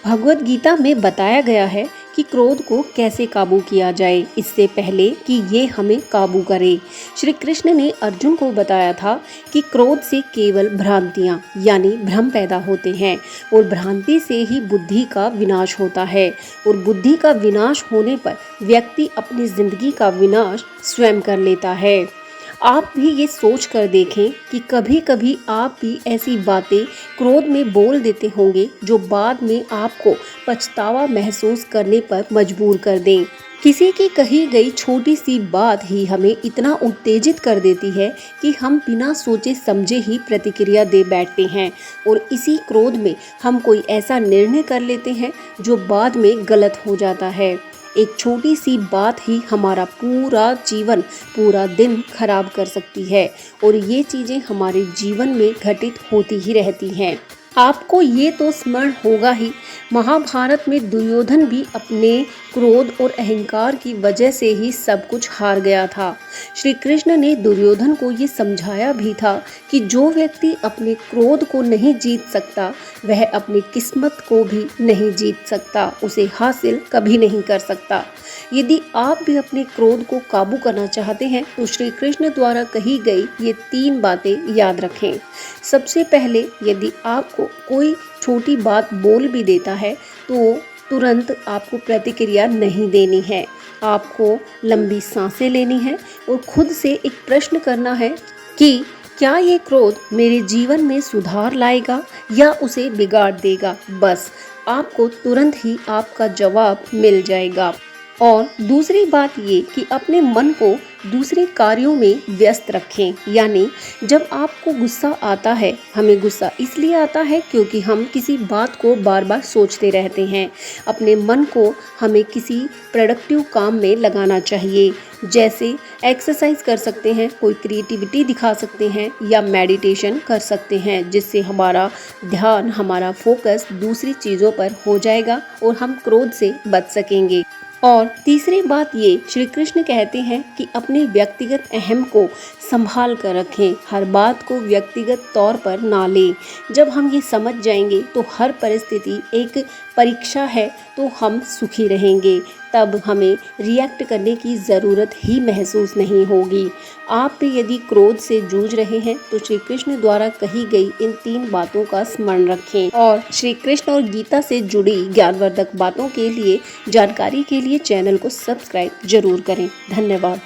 भगवत गीता में बताया गया है कि क्रोध को कैसे काबू किया जाए इससे पहले कि ये हमें काबू करे। श्री कृष्ण ने अर्जुन को बताया था कि क्रोध से केवल भ्रांतियाँ यानी भ्रम पैदा होते हैं और भ्रांति से ही बुद्धि का विनाश होता है और बुद्धि का विनाश होने पर व्यक्ति अपनी जिंदगी का विनाश स्वयं कर लेता है। आप भी ये सोच कर देखें कि कभी कभी आप भी ऐसी बातें क्रोध में बोल देते होंगे जो बाद में आपको पछतावा महसूस करने पर मजबूर कर दें। किसी की कही गई छोटी सी बात ही हमें इतना उत्तेजित कर देती है कि हम बिना सोचे समझे ही प्रतिक्रिया दे बैठते हैं और इसी क्रोध में हम कोई ऐसा निर्णय कर लेते हैं जो बाद में गलत हो जाता है। एक छोटी सी बात ही हमारा पूरा जीवन, पूरा दिन खराब कर सकती है और ये चीज़ें हमारे जीवन में घटित होती ही रहती हैं। आपको ये तो स्मरण होगा ही, महाभारत में दुर्योधन भी अपने क्रोध और अहंकार की वजह से ही सब कुछ हार गया था। श्री कृष्ण ने दुर्योधन को ये समझाया भी था कि जो व्यक्ति अपने क्रोध को नहीं जीत सकता वह अपनी किस्मत को भी नहीं जीत सकता, उसे हासिल कभी नहीं कर सकता। यदि आप भी अपने क्रोध को काबू करना चाहते हैं तो श्री कृष्ण द्वारा कही गई ये 3 बातें याद रखें। सबसे पहले, यदि आपको कोई छोटी बात बोल भी देता है तो तुरंत आपको प्रतिक्रिया नहीं देनी है। आपको लंबी सांसें लेनी है और खुद से एक प्रश्न करना है कि क्या ये क्रोध मेरे जीवन में सुधार लाएगा या उसे बिगाड़ देगा। बस आपको तुरंत ही आपका जवाब मिल जाएगा। और दूसरी बात ये कि अपने मन को दूसरे कार्यों में व्यस्त रखें। यानी जब आपको गुस्सा आता है, हमें गुस्सा इसलिए आता है क्योंकि हम किसी बात को बार बार सोचते रहते हैं। अपने मन को हमें किसी प्रोडक्टिव काम में लगाना चाहिए, जैसे एक्सरसाइज कर सकते हैं, कोई क्रिएटिविटी दिखा सकते हैं या मेडिटेशन कर सकते हैं, जिससे हमारा ध्यान, हमारा फोकस दूसरी चीज़ों पर हो जाएगा और हम क्रोध से बच सकेंगे। और तीसरी बात ये, श्री कृष्ण कहते हैं कि अपने व्यक्तिगत अहम को संभाल कर रखें, हर बात को व्यक्तिगत तौर पर ना लें। जब हम ये समझ जाएंगे तो हर परिस्थिति एक परीक्षा है तो हम सुखी रहेंगे, तब हमें रिएक्ट करने की ज़रूरत ही महसूस नहीं होगी। आप भी यदि क्रोध से जूझ रहे हैं तो श्री कृष्ण द्वारा कही गई इन 3 बातों का स्मरण रखें और श्री कृष्ण और गीता से जुड़ी ज्ञानवर्धक बातों के लिए, जानकारी के लिए चैनल को सब्सक्राइब जरूर करें। धन्यवाद।